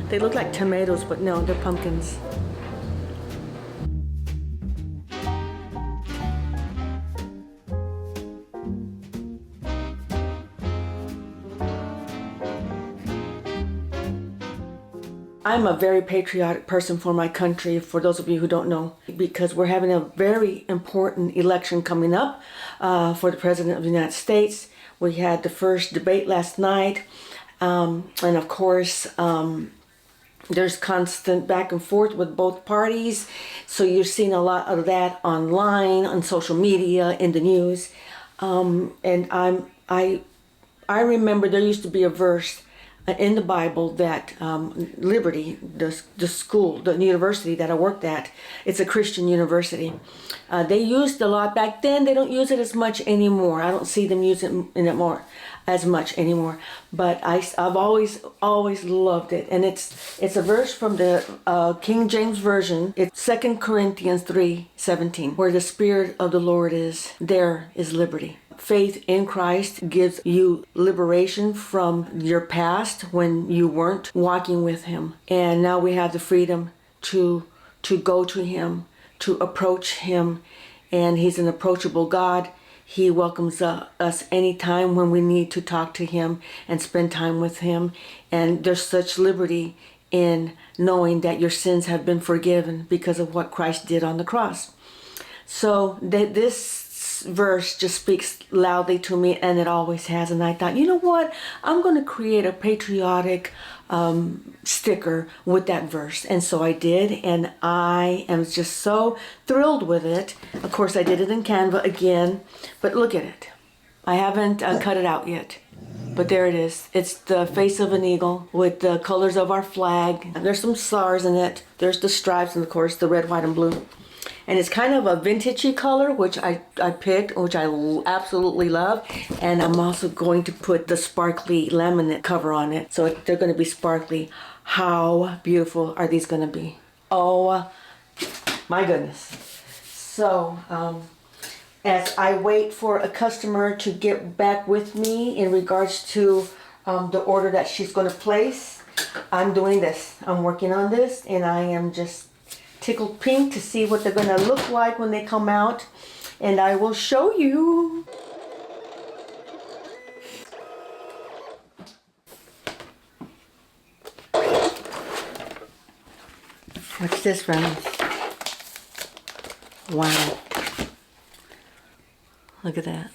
They look like tomatoes, but no, they're pumpkins. I'm a very patriotic person for my country, for those of you who don't know, because we're having a very important election coming up for the President of the United States. We had the first debate last night, and of course, there's constant back and forth with both parties. So you're seeing a lot of that online, on social media, in the news. And I remember there used to be a verse in the Bible that Liberty, the school, the university that I worked at, it's a Christian university. They used a lot back then. They don't use it as much anymore. I don't see them using it as much anymore. But I've always loved it, and it's a verse from the King James version. It's 2 Corinthians 3:17, where the Spirit of the Lord is, there is liberty. Faith in Christ gives you liberation from your past when you weren't walking with Him. And now we have the freedom to go to Him, to approach Him. And He's an approachable God. He welcomes us anytime when we need to talk to Him and spend time with Him. And there's such liberty in knowing that your sins have been forgiven because of what Christ did on the cross. So this verse just speaks loudly to me, and it always has. And I thought, you know what, I'm going to create a patriotic sticker with that verse. And so I did, and I am just so thrilled with it. Of course, I did it in Canva again, but look at it. I haven't cut it out yet, but there it is. It's the face of an eagle with the colors of our flag. There's some stars in it. There's the stripes, and of course the red, white, and blue. And it's kind of a vintagey color, which I picked, which I absolutely love. And I'm also going to put the sparkly laminate cover on it. So they're going to be sparkly. How beautiful are these going to be? Oh, my goodness. So, as I wait for a customer to get back with me in regards to the order that she's going to place, I'm doing this. I'm working on this, and I am just tickled pink to see what they're going to look like when they come out, and I will show you. Watch this, friends. Wow. Look at that.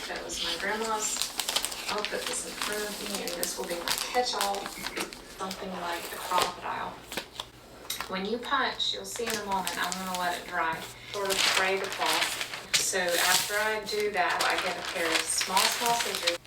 That was my grandma's. I'll put this in front of me, and this will be my catch-all, something like a crocodile. When you punch, you'll see in a moment, I'm going to let it dry, sort of spray the cloth. So after I do that, I get a pair of small scissors.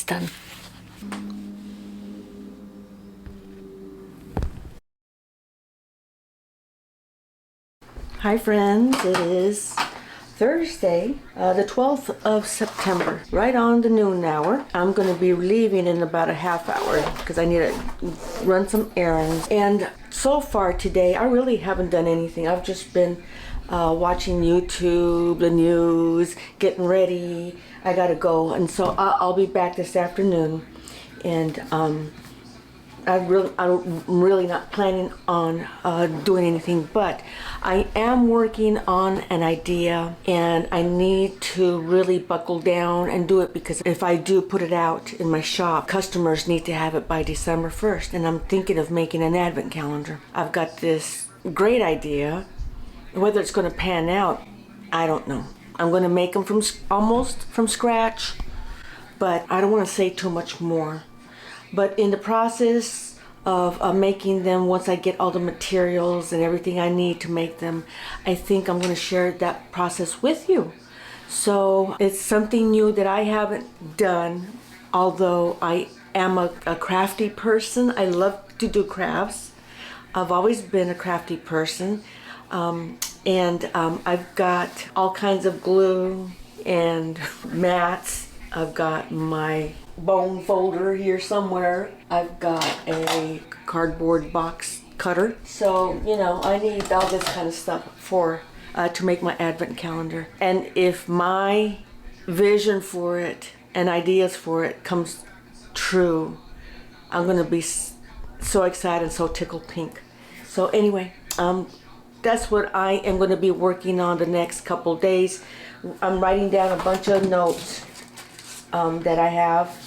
Done. Hi friends, it is Thursday, the 12th of September, right on the noon hour. I'm going to be leaving in about a half hour because I need to run some errands. And so far today, I really haven't done anything. I've just been watching YouTube, the news, getting ready. I got to go. And so I'll be back this afternoon. And I'm really not planning on doing anything, but I am working on an idea and I need to really buckle down and do it, because if I do put it out in my shop, customers need to have it by December 1st, and I'm thinking of making an advent calendar. I've got this great idea. Whether it's going to pan out, I don't know. I'm going to make them almost from scratch, but I don't want to say too much more. But in the process of making them, once I get all the materials and everything I need to make them, I think I'm going to share that process with you. So it's something new that I haven't done, although I am a crafty person. I love to do crafts. I've always been a crafty person. I've got all kinds of glue and mats. I've got my bone folder here somewhere. I've got a cardboard box cutter. So, you know, I need all this kind of stuff to make my advent calendar. And if my vision for it and ideas for it comes true, I'm going to be so excited, so tickled pink. So anyway, that's what I am going to be working on the next couple days. I'm writing down a bunch of notes that I have.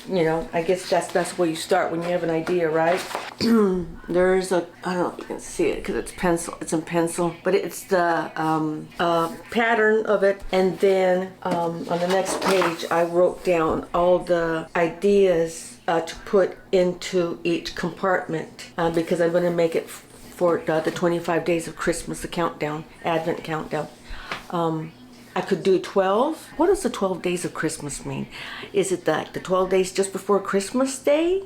You know, I guess that's where you start when you have an idea, right? There's I don't know if you can see it because it's in pencil, but it's the pattern of it. And then on the next page, I wrote down all the ideas to put into each compartment because I'm going to make it for the 25 days of Christmas, the countdown, Advent countdown. I could do 12. What does the 12 days of Christmas mean? Is it the 12 days just before Christmas Day?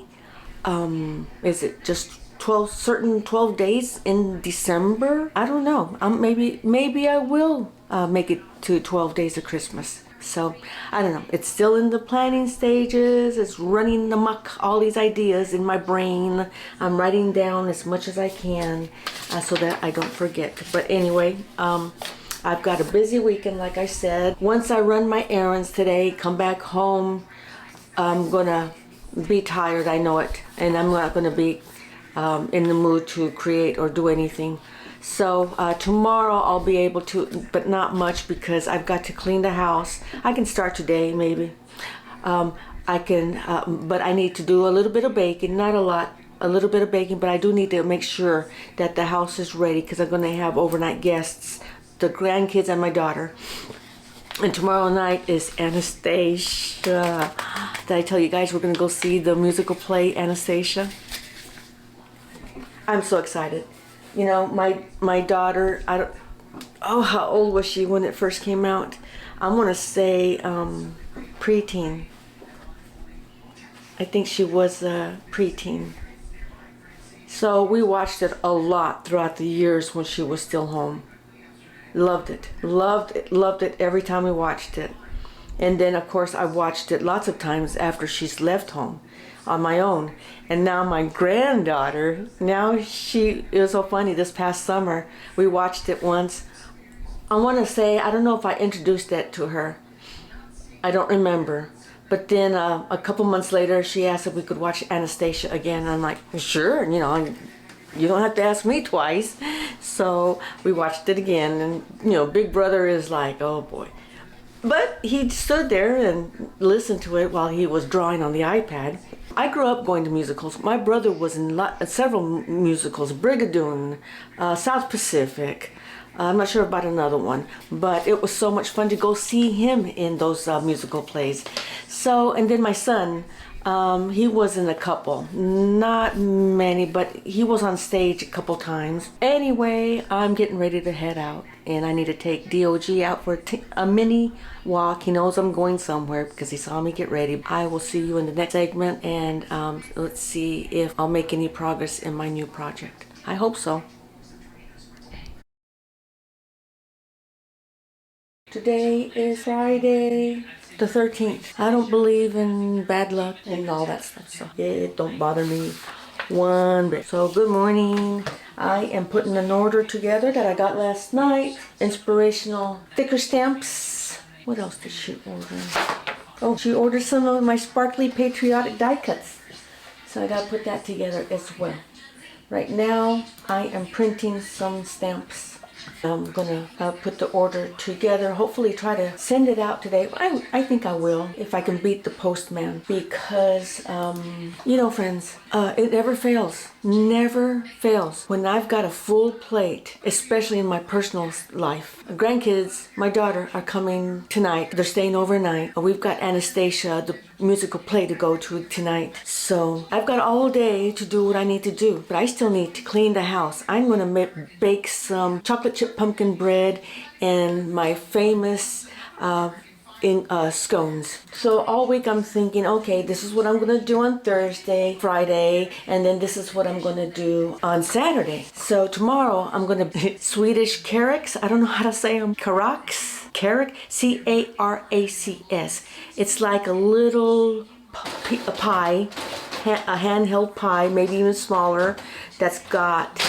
Is it just 12 days in December? I don't know. Maybe I will make it to 12 days of Christmas. So I don't know. It's still in the planning stages. It's running amok, all these ideas in my brain. I'm writing down as much as I can so that I don't forget. But anyway, I've got a busy weekend, like I said. Once I run my errands today, come back home, I'm gonna be tired, I know it, and I'm not gonna be in the mood to create or do anything. So tomorrow I'll be able to, but not much because I've got to clean the house. I can start today, maybe. I can, but I need to do a little bit of baking, not a lot. A little bit of baking, but I do need to make sure that the house is ready because I'm gonna have overnight guests, the grandkids and my daughter. And tomorrow night is Anastasia. Did I tell you guys we're gonna go see the musical play Anastasia? I'm so excited. You know, my daughter, how old was she when it first came out? I'm gonna say preteen. I think she was a preteen. So we watched it a lot throughout the years when she was still home. Loved it every time we watched it. And then of course I watched it lots of times after she's left home on my own. And now my granddaughter, it was so funny, this past summer we watched it once. I want to say, I don't know if I introduced that to her. I don't remember. But then a couple months later she asked if we could watch Anastasia again. I'm like, sure, you know, you don't have to ask me twice. So we watched it again, and you know, Big Brother is like, oh boy. But he stood there and listened to it while he was drawing on the iPad. I grew up going to musicals. My brother was in several musicals, Brigadoon, South Pacific. I'm not sure about another one, but it was so much fun to go see him in those musical plays. So, and then my son, he was in a couple, not many, but he was on stage a couple times. Anyway, I'm getting ready to head out, and I need to take DOG out for a mini walk. He knows I'm going somewhere because he saw me get ready. I will see you in the next segment, and let's see if I'll make any progress in my new project. I hope so. Today is Friday the 13th. I don't believe in bad luck and all that stuff, so it don't bother me one bit. So good morning. I am putting an order together that I got last night. Inspirational sticker stamps. What else did she order? Oh, she ordered some of my sparkly patriotic die cuts. So I gotta put that together as well. Right now, I am printing some stamps. I'm gonna put the order together, hopefully try to send it out today. I think I will, if I can beat the postman, because, you know, friends, it never fails. Never fails. When I've got a full plate, especially in my personal life. Grandkids, my daughter, are coming tonight. They're staying overnight. We've got Anastasia, the musical play, to go to tonight. So I've got all day to do what I need to do, but I still need to clean the house. I'm gonna bake some chocolate chip pumpkin bread and my famous scones. So all week I'm thinking, okay, this is what I'm gonna do on Thursday, Friday, and then this is what I'm gonna do on Saturday. So tomorrow I'm gonna Swedish carrots. I don't know how to say them. Carrots, Caracs. It's like a little pie, a handheld pie, maybe even smaller, that's got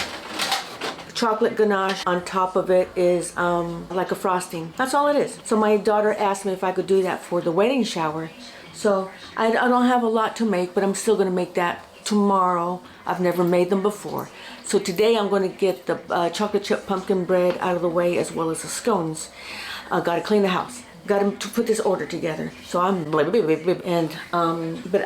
chocolate ganache on top of it, is like a frosting. That's all it is. So my daughter asked me if I could do that for the wedding shower. So I don't have a lot to make, but I'm still gonna make that tomorrow. I've never made them before. So today I'm gonna get the chocolate chip pumpkin bread out of the way, as well as the scones. Gotta clean the house. Got to put this order together. So I'm but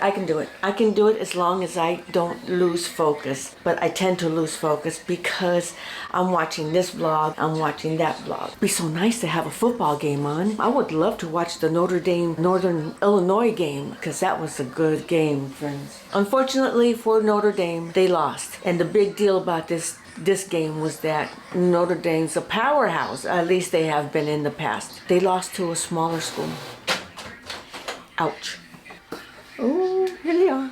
I can do it. I can do it as long as I don't lose focus. But I tend to lose focus because I'm watching this vlog, I'm watching that vlog. It'd be so nice to have a football game on. I would love to watch the Notre Dame Northern Illinois game, because that was a good game, friends. Unfortunately for Notre Dame, they lost. And the big deal about this game was that Notre Dame's a powerhouse. At least they have been in the past. They lost to a smaller school. Ouch. Oh, here they are.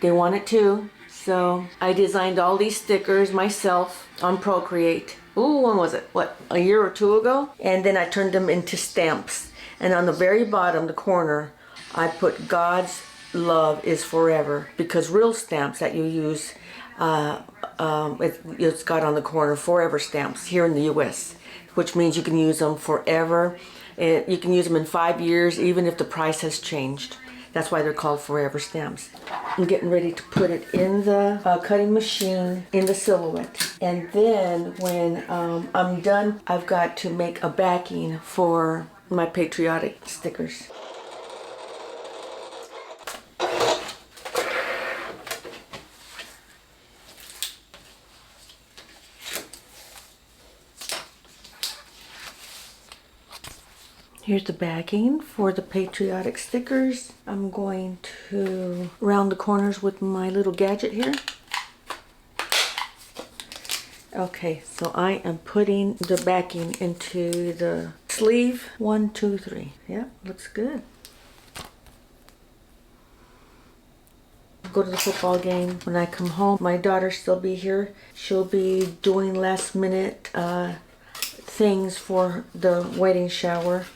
They won it too. So I designed all these stickers myself on Procreate. Ooh, when was it? What, a year or two ago? And then I turned them into stamps. And on the very bottom, the corner, I put God's love is forever. Because real stamps that you use, it's got on the corner forever stamps here in the US, which means you can use them forever. You can use them in 5 years, even if the price has changed. That's why they're called forever stamps. I'm getting ready to put it in the cutting machine in the silhouette. And then when I'm done, I've got to make a backing for my patriotic stickers. Here's the backing for the patriotic stickers. I'm going to round the corners with my little gadget here. Okay, so I am putting the backing into the sleeve. 1, 2, 3. Yeah, looks good. Go to the football game. When I come home, my daughter still be here. She'll be doing last minute things for the wedding shower.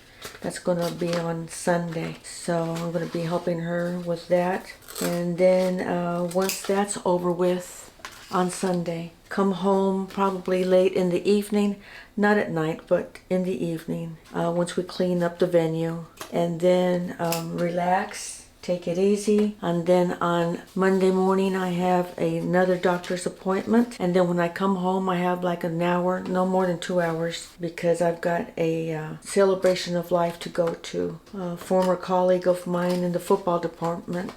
That's going to be on Sunday. So I'm going to be helping her with that. And then once that's over with on Sunday, come home probably late in the evening. Not at night, but in the evening. Once we clean up the venue. And then relax. Take it easy. And then on Monday morning I have another doctor's appointment. And then when I come home I have like an hour, no more than 2 hours, because I've got a celebration of life to go to. A former colleague of mine in the football department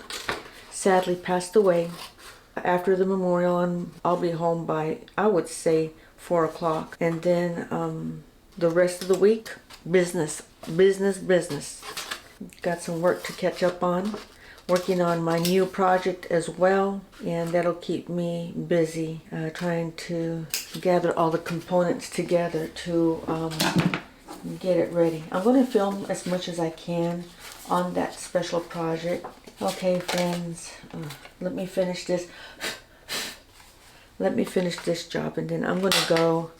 sadly passed away. After the memorial, I'll be home by, I would say, 4 o'clock. And then the rest of the week, business. Got some work to catch up on. Working on my new project as well, and that'll keep me busy trying to gather all the components together to get it ready. I'm going to film as much as I can on that special project. Okay, friends, let me finish this. Let me finish this job, and then I'm going to go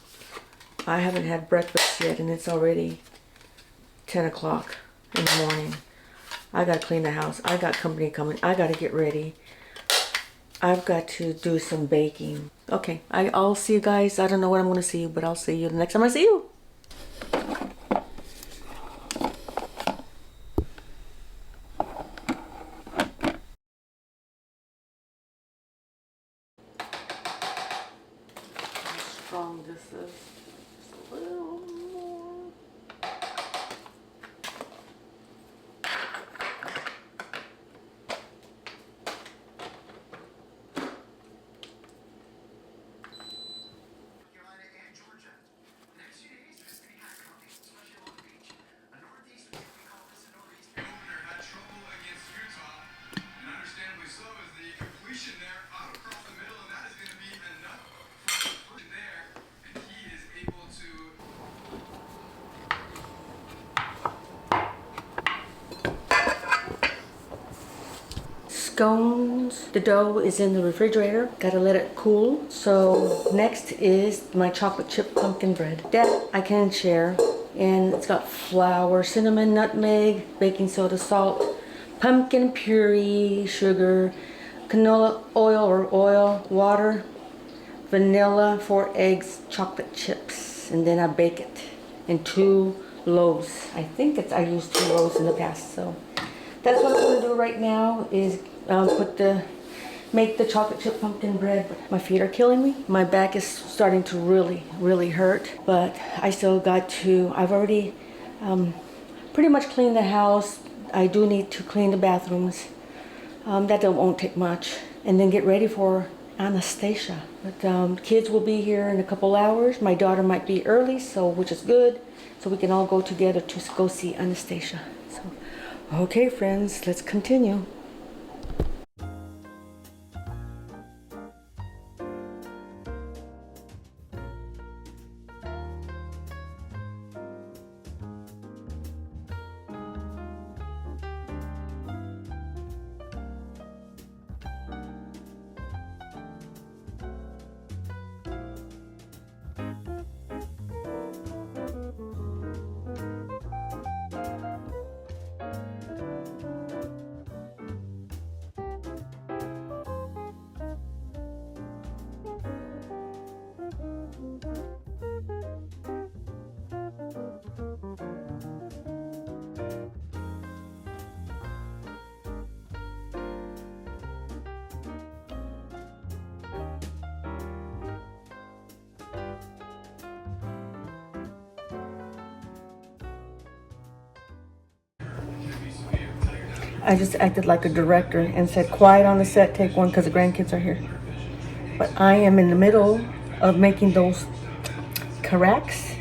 I haven't had breakfast yet, and it's already 10 o'clock in the morning. I gotta clean the house. I got company coming. I gotta get ready. I've got to do some baking. Okay, I'll see you guys. I don't know what I'm gonna see you, but I'll see you the next time I see you. How strong this is. Just a little more. Scones. The dough is in the refrigerator. Gotta let it cool. So next is my chocolate chip pumpkin bread. That I can share. And it's got flour, cinnamon, nutmeg, baking soda, salt, pumpkin puree, sugar, canola oil, water, vanilla, 4 eggs, chocolate chips. And then I bake it in 2 loaves. I think I used 2 loaves in the past. So that's what I'm gonna do right now is make the chocolate chip pumpkin bread. My feet are killing me. My back is starting to really hurt, but I still got to, I've already pretty much cleaned the house. I do need to clean the bathrooms. That won't take much. And then get ready for Anastasia. But kids will be here in a couple hours. My daughter might be early, which is good. So we can all go together to go see Anastasia. So, okay friends, let's continue. I just acted like a director and said, quiet on the set, take one, because the grandkids are here. But I am in the middle of making those carracs.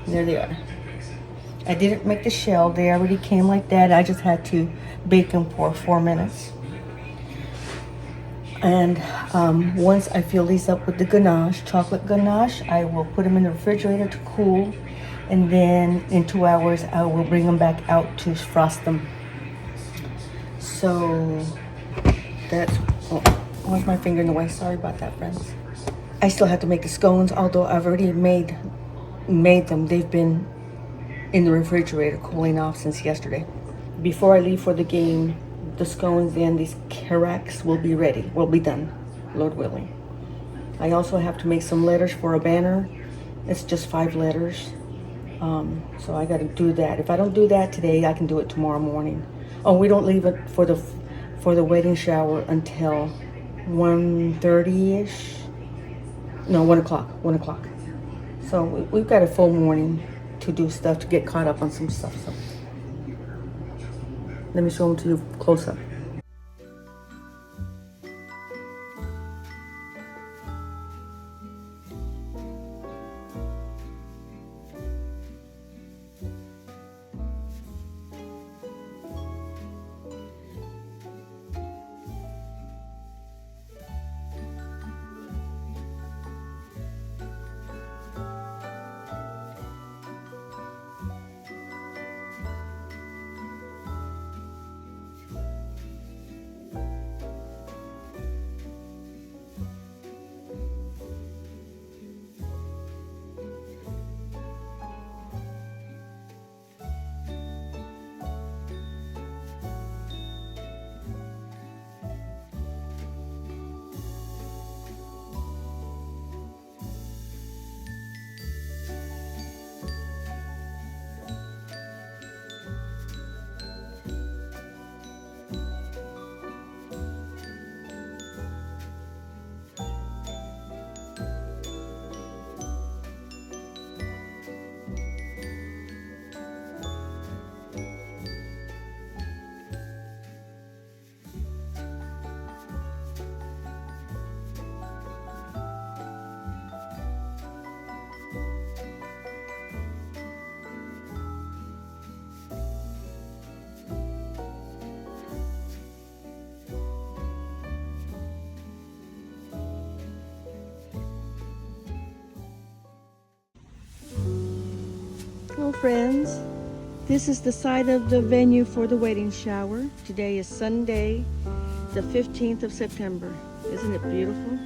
There they are. I didn't make the shell. They already came like that. I just had to bake them for 4 minutes. And once I fill these up with the ganache, chocolate ganache, I will put them in the refrigerator to cool. And then in 2 hours, I will bring them back out to frost them. So that's, where's my finger in the way? Sorry about that, friends. I still have to make the scones, although I've already made them. They've been in the refrigerator cooling off since yesterday. Before I leave for the game, the scones and these carracs will be ready, will be done, Lord willing. I also have to make some letters for a banner. It's just 5 letters. So I got to do that. If I don't do that today, I can do it tomorrow morning. Oh, we don't leave it for the wedding shower until 1:30ish. No, 1 o'clock. 1 o'clock. So we've got a full morning to do stuff, to get caught up on some stuff. So let me show them to you close up. Hello friends, this is the site of the venue for the wedding shower. Today is Sunday, the 15th of September. Isn't it beautiful?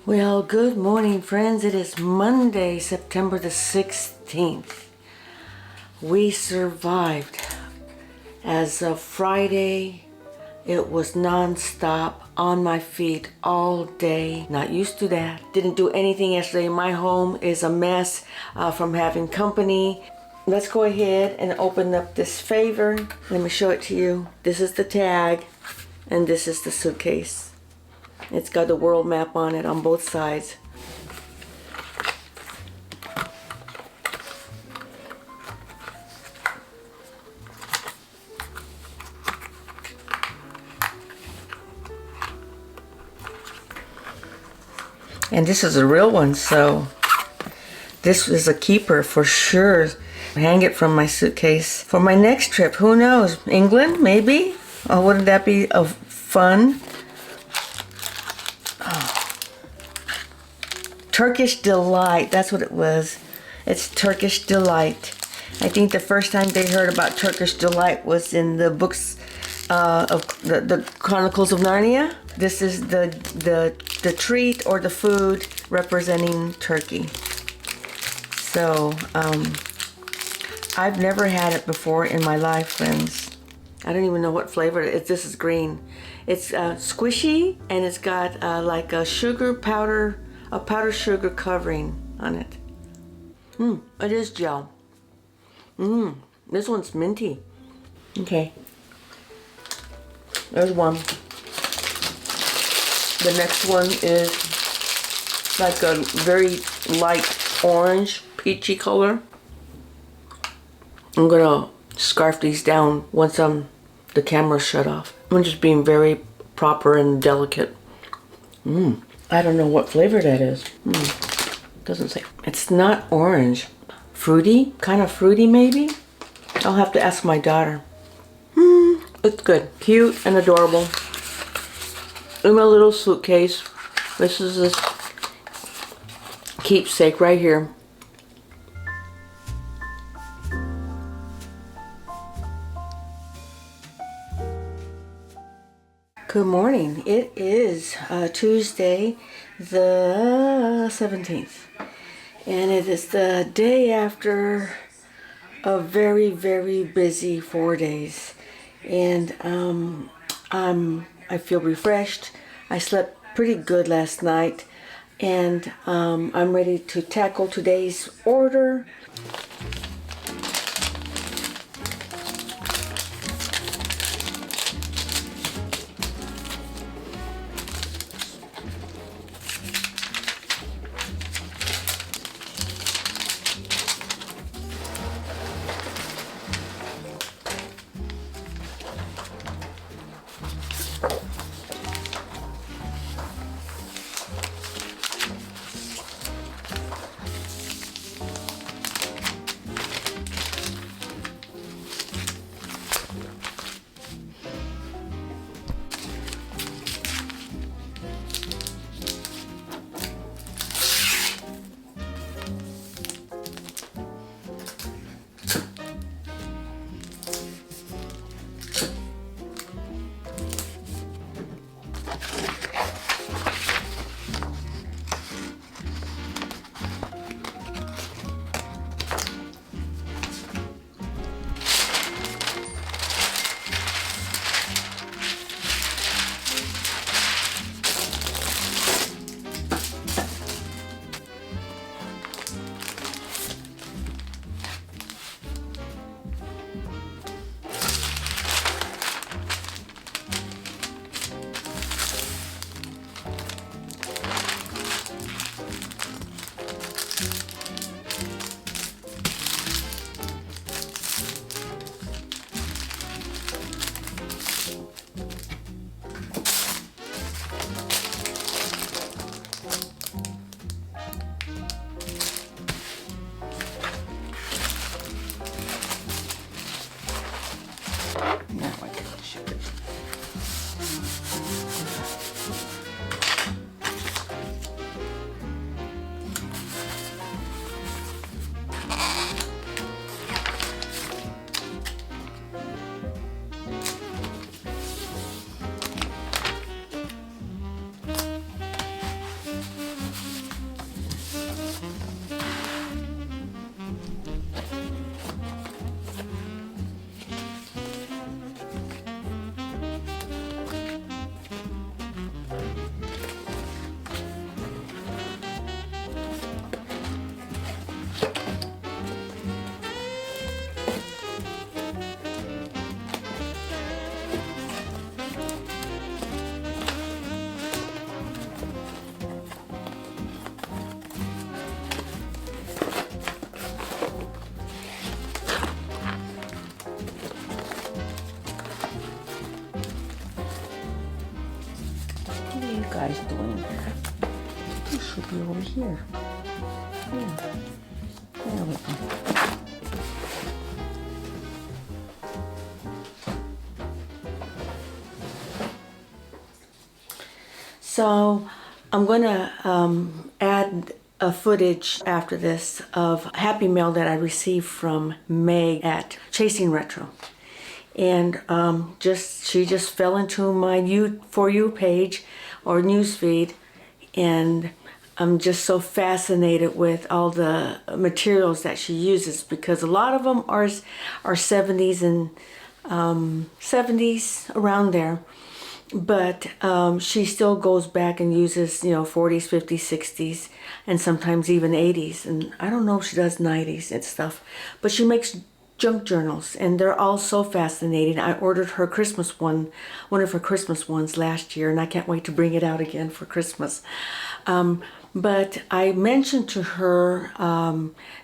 Well, good morning, friends. It is Monday, September the 16th. We survived. As of Friday, it was non-stop on my feet all day. Not used to that. Didn't do anything yesterday. My home is a mess from having company. Let's go ahead and open up this favor. Let me show it to you. This is the tag, and this is the suitcase. It's got the world map on it on both sides. And this is a real one, so this is a keeper for sure. Hang it from my suitcase for my next trip. Who knows? England, maybe? Oh, wouldn't that be fun? Turkish Delight, that's what it was. It's Turkish Delight. I think the first time they heard about Turkish Delight was in the books of the Chronicles of Narnia. This is the treat or the food representing Turkey. So, I've never had it before in my life, friends. I don't even know what flavor it is. This is green. It's squishy, and it's got like a sugar powder, a powdered sugar covering on it. It is gel. This one's minty. Okay. There's one. The next one is like a very light orange, peachy color. I'm gonna scarf these down once the camera's shut off. I'm just being very proper and delicate. I don't know what flavor that is. Doesn't say. It's not orange. Fruity? Kind of fruity maybe? I'll have to ask my daughter. It's good. Cute and adorable. In my little suitcase. This is this keepsake right here. Good morning. It is Tuesday the 17th, and it is the day after a very, very busy 4 days, and I feel refreshed. I slept pretty good last night, and I'm ready to tackle today's order. Now I can ship it. What are you guys doing? You should be over here. Yeah. There we go. So I'm going to add a footage after this of Happy Mail that I received from Meg at Chasing Retro. And she just fell into my For You page or news feed, and I'm just so fascinated with all the materials that she uses, because a lot of them are 70s and 70s around there, but she still goes back and uses 40s, 50s, 60s, and sometimes even 80s, and I don't know if she does 90s and stuff, but she makes junk journals, and they're all so fascinating. I ordered her one of her Christmas ones last year, and I can't wait to bring it out again for Christmas. But I mentioned to her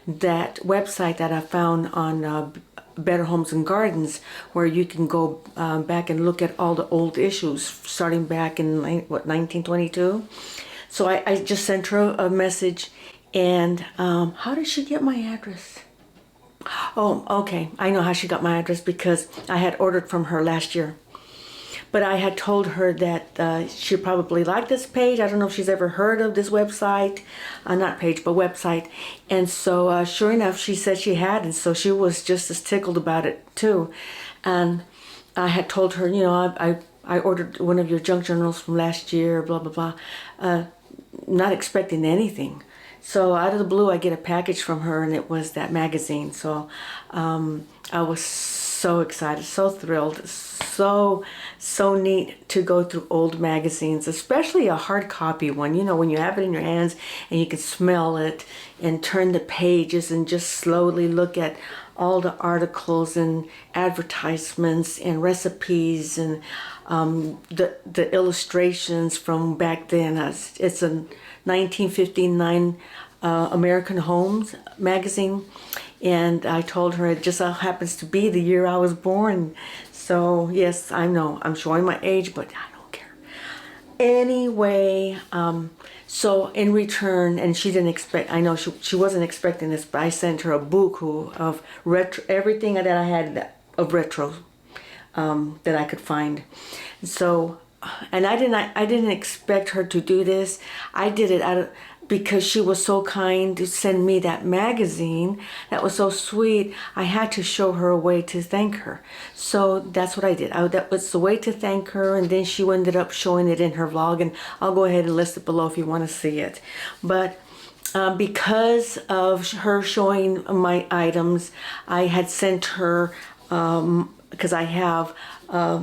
that website that I found on Better Homes and Gardens, where you can go back and look at all the old issues starting back in 1922. So I just sent her a message, and how did she get my address? Oh, okay. I know how she got my address, because I had ordered from her last year. But I had told her that she probably liked this page. I don't know if she's ever heard of this website. Not page, but website. And so sure enough, she said she had. And so she was just as tickled about it too. And I had told her, I ordered one of your junk journals from last year, blah, blah, blah. Not expecting anything. So out of the blue, I get a package from her, and it was that magazine. So I was so excited, so thrilled, so neat to go through old magazines, especially a hard copy one. You know, when you have it in your hands and you can smell it and turn the pages and just slowly look at all the articles and advertisements and recipes and the illustrations from back then. It's a 1959 American Homes magazine, and I told her it just so happens to be the year I was born. So yes, I know I'm showing my age, but I don't care. Anyway, so in return, and she didn't expect, I know she wasn't expecting this, but I sent her a buku of retro, everything that I had of retro that I could find. So, and I didn't expect her to do this. I did it because she was so kind to send me that magazine. That was so sweet. I had to show her a way to thank her. So that's what I did. That was the way to thank her, and then she ended up showing it in her vlog, and I'll go ahead and list it below if you want to see it. But because of her showing my items, I had sent her, because I have a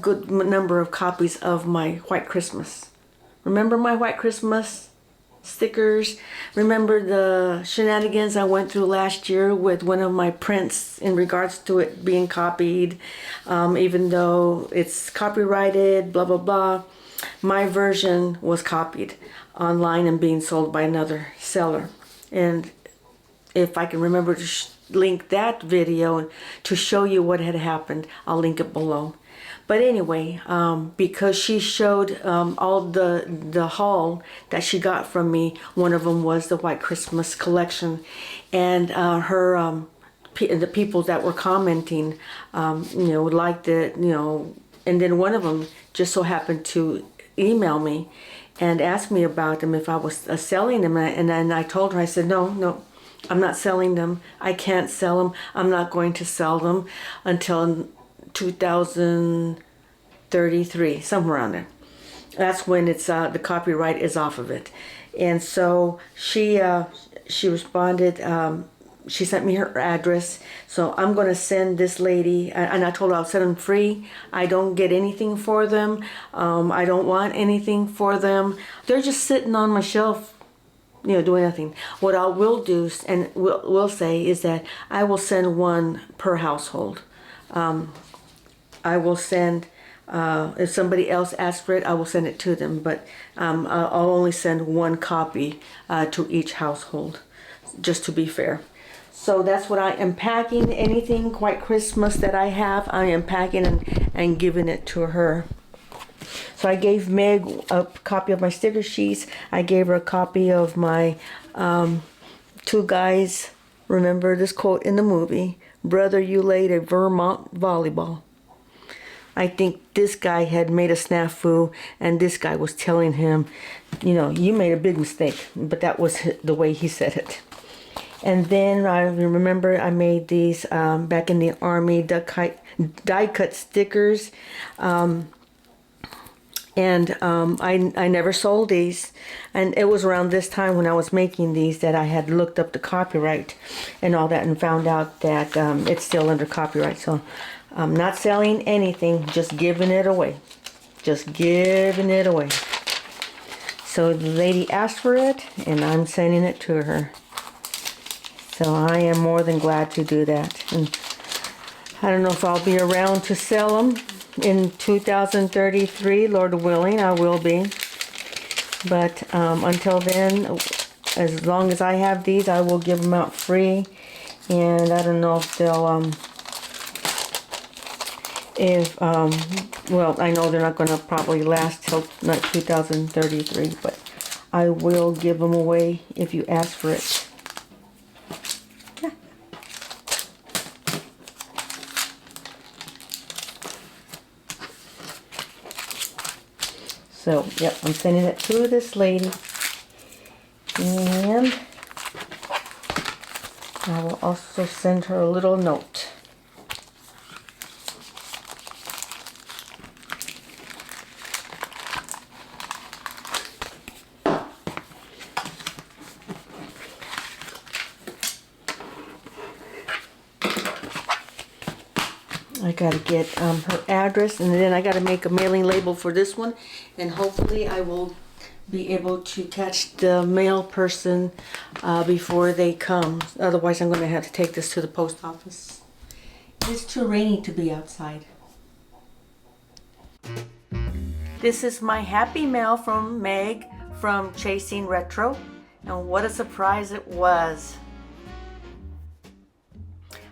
good number of copies of my White Christmas. Remember my White Christmas stickers? Remember the shenanigans I went through last year with one of my prints in regards to it being copied, even though it's copyrighted, blah, blah, blah. My version was copied online and being sold by another seller. And if I can remember to link that video to show you what had happened, I'll link it below. But anyway, because she showed all the haul that she got from me, one of them was the White Christmas collection, and the people that were commenting, liked it, and then one of them just so happened to email me and ask me about them, if I was selling them, and then I told her, I said, no, I'm not selling them. I can't sell them. I'm not going to sell them until 2033, somewhere around there. That's when it's the copyright is off of it. And so she responded. She sent me her address. So I'm going to send this lady, and I told her I'll send them free. I don't get anything for them. I don't want anything for them. They're just sitting on my shelf, doing nothing. What I will do and will say is that I will send one per household. I will send, if somebody else asks for it, I will send it to them, but I'll only send one copy to each household, just to be fair. So that's what I am packing. Anything White Christmas that I have, I am packing and giving it to her. So I gave Meg a copy of my sticker sheets. I gave her a copy of my two guys. Remember this quote in the movie, "Brother, you laid a Vermont volleyball." I think this guy had made a snafu, and this guy was telling him, you made a big mistake. But that was the way he said it. And then I remember I made these back in the Army die-cut stickers. And I never sold these, and it was around this time when I was making these that I had looked up the copyright and all that and found out that it's still under copyright. So I'm not selling anything, just giving it away. Just giving it away. So the lady asked for it, and I'm sending it to her. So I am more than glad to do that. And I don't know if I'll be around to sell them in 2033, Lord willing. I will be. But until then, as long as I have these, I will give them out free. And I don't know if they'll, well, I know they're not going to probably last till not 2033, but I will give them away if you ask for it. So, yep, I'm sending it to this lady, and I will also send her a little note. I gotta get her address, and then I gotta make a mailing label for this one, and hopefully I will be able to catch the mail person before they come. Otherwise, I'm gonna have to take this to the post office. It's too rainy to be outside. This is my happy mail from Meg from Chasing Retro, and what a surprise it was.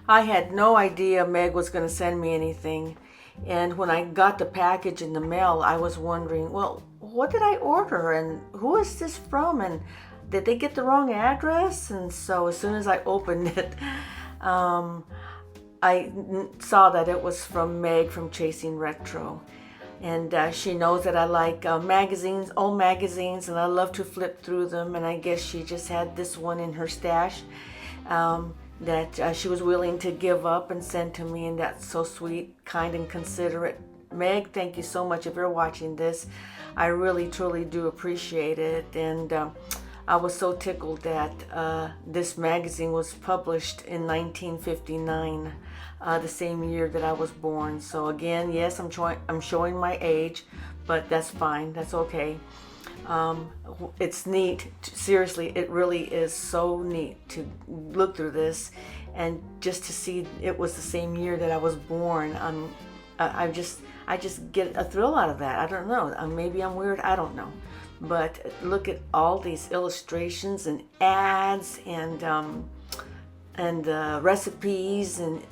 I had no idea Meg was going to send me anything, and when I got the package in the mail, I was wondering, well, what did I order, and who is this from, and did they get the wrong address? And so as soon as I opened it, I saw that it was from Meg from Chasing Retro. And she knows that I like magazines, old magazines, and I love to flip through them. And I guess she just had this one in her stash that she was willing to give up and send to me. And that's so sweet, kind, and considerate. Meg, thank you so much if you're watching this. I really, truly do appreciate it. And I was so tickled that this magazine was published in 1959. The same year that I was born. So again, yes, I'm showing my age, but that's fine. That's okay. It's neat. Seriously, it really is so neat to look through this and just to see it was the same year that I was born. I just get a thrill out of that. I don't know. Maybe I'm weird. I don't know. But look at all these illustrations and ads and recipes, and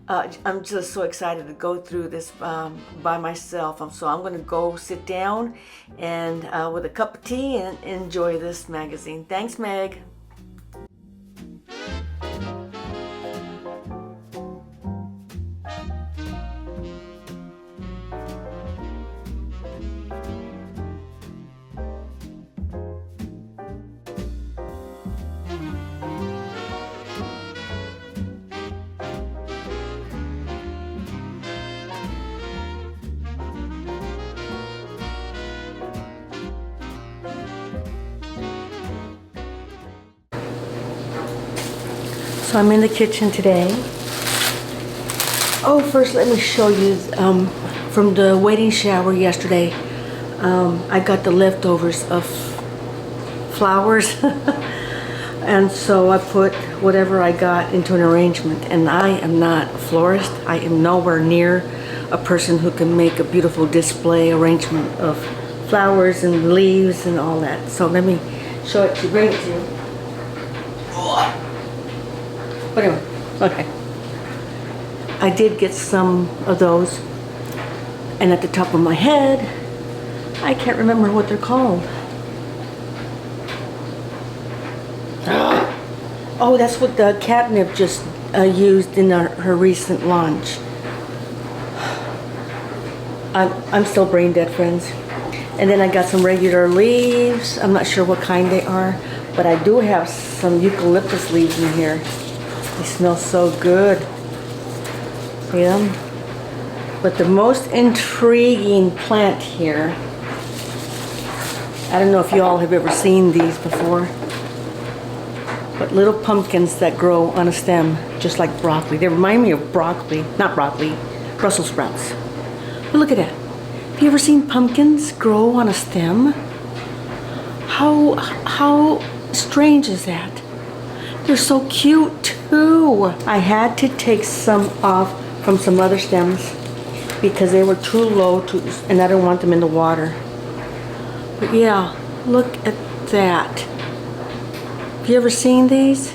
I'm just so excited to go through this by myself. So I'm going to go sit down and with a cup of tea and enjoy this magazine. Thanks, Meg. So I'm in the kitchen today. Oh, first let me show you from the wedding shower yesterday. I got the leftovers of flowers and so I put whatever I got into an arrangement, and I am not a florist. I am nowhere near a person who can make a beautiful display arrangement of flowers and leaves and all that. So let me show it to you, bring it to you. But anyway, okay. I did get some of those, and at the top of my head, I can't remember what they're called. Oh, that's what the catnip just used in her recent launch. I'm still brain dead, friends. And then I got some regular leaves. I'm not sure what kind they are, but I do have some eucalyptus leaves in here. They smell so good. See them? But the most intriguing plant here, I don't know if you all have ever seen these before, but little pumpkins that grow on a stem, just like broccoli. They remind me of broccoli, not broccoli, Brussels sprouts. But look at that. Have you ever seen pumpkins grow on a stem? How strange is that? They're so cute too. I had to take some off from some other stems because they were too low and I don't want them in the water. But yeah, look at that. Have you ever seen these?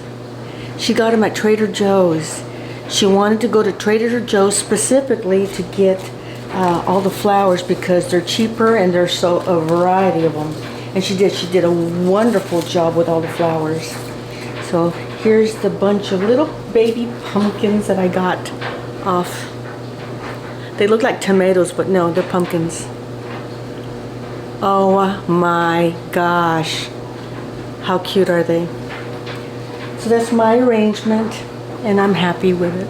She got them at Trader Joe's. She wanted to go to Trader Joe's specifically to get all the flowers because they're cheaper and there's so a variety of them. And she did a wonderful job with all the flowers. So here's the bunch of little baby pumpkins that I got off. They look like tomatoes, but no, they're pumpkins. Oh my gosh. How cute are they? So that's my arrangement, and I'm happy with it.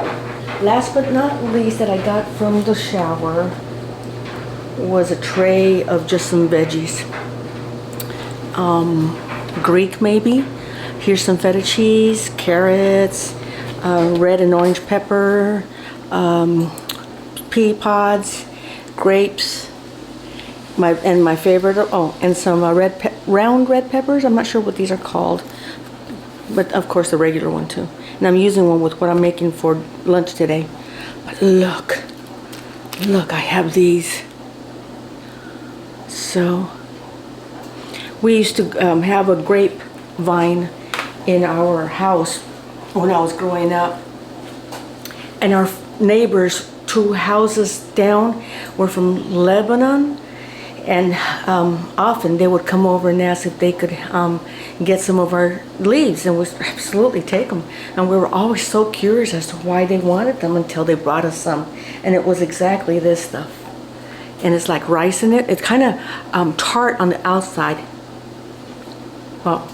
Last but not least that I got from the shower was a tray of just some veggies. Greek maybe. Here's some feta cheese, carrots, red and orange pepper, pea pods, grapes, my favorite, and some round red peppers. I'm not sure what these are called, but of course the regular one too. And I'm using one with what I'm making for lunch today. But look, I have these. So we used to have a grapevine in our house when I was growing up, and our neighbors 2 houses down were from Lebanon, and often they would come over and ask if they could get some of our leaves, and we'd absolutely take them. And we were always so curious as to why they wanted them until they brought us some, and it was exactly this stuff. And it's like rice in it. It's kind of tart on the outside. Well,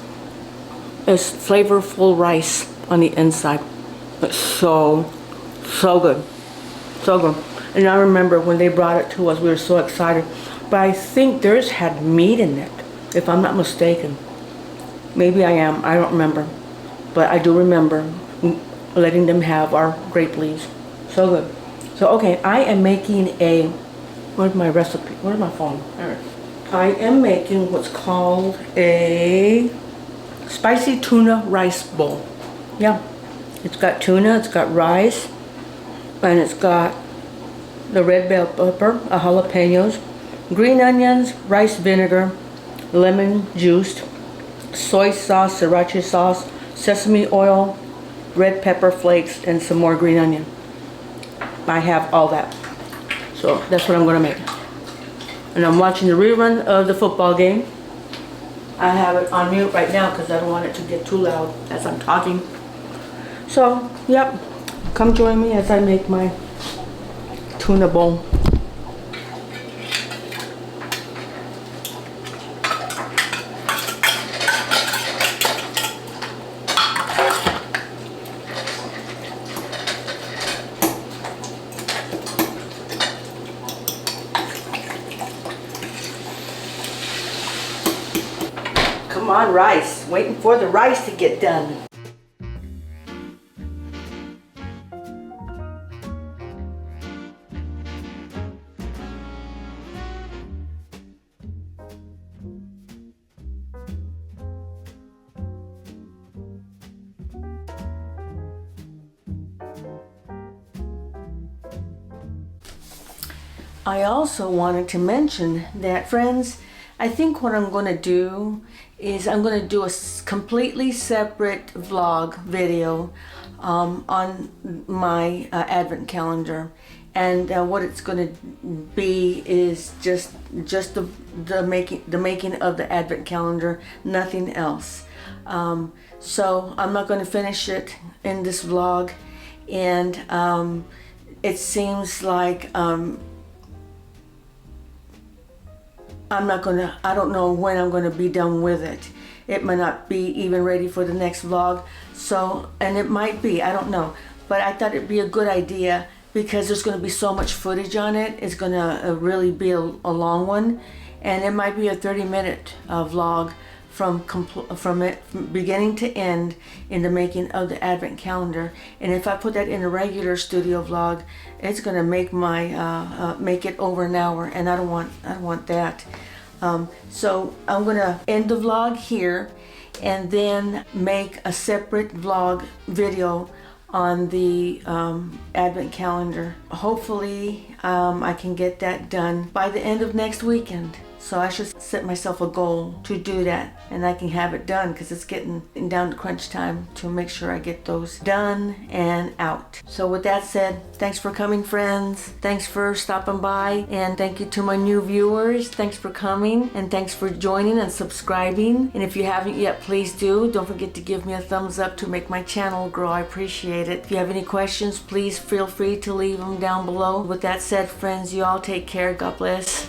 it's flavorful rice on the inside. It's so good. So good. And I remember when they brought it to us, we were so excited. But I think theirs had meat in it, if I'm not mistaken. Maybe I am. I don't remember. But I do remember letting them have our grape leaves. So good. So, okay, I am making a... Where's my recipe? Where's my phone? There it is. I am making what's called a spicy tuna rice bowl. Yeah. It's got tuna, it's got rice, and it's got the red bell pepper, jalapenos, green onions, rice vinegar, lemon juice, soy sauce, sriracha sauce, sesame oil, red pepper flakes, and some more green onion. I have all that. So that's what I'm going to make. And I'm watching the rerun of the football game. I have it on mute right now because I don't want it to get too loud as I'm talking. So, yep, come join me as I make my tuna bowl. Come on, rice. Waiting for the rice to get done. I also wanted to mention that, friends, I think what I'm going to do is I'm going to do a completely separate vlog video on my Advent calendar, and what it's going to be is just the making of the Advent calendar, nothing else. So I'm not going to finish it in this vlog, and it seems like I don't know when I'm gonna be done with it. It might not be even ready for the next vlog. So, and it might be, I don't know. But I thought it'd be a good idea because there's gonna be so much footage on it. It's gonna really be a long one. And it might be a 30-minute vlog from beginning to end in the making of the Advent calendar. And if I put that in a regular studio vlog, it's gonna make my make it over an hour, and I don't want that. So I'm gonna end the vlog here and then make a separate vlog video on the Advent calendar. Hopefully I can get that done by the end of next weekend. So I should set myself a goal to do that, and I can have it done because it's getting down to crunch time to make sure I get those done and out. So with that said, thanks for coming, friends. Thanks for stopping by, and thank you to my new viewers. Thanks for coming, and thanks for joining and subscribing. And if you haven't yet, please do. Don't forget to give me a thumbs up to make my channel grow. I appreciate it. If you have any questions, please feel free to leave them down below. With that said, friends, you all take care. God bless.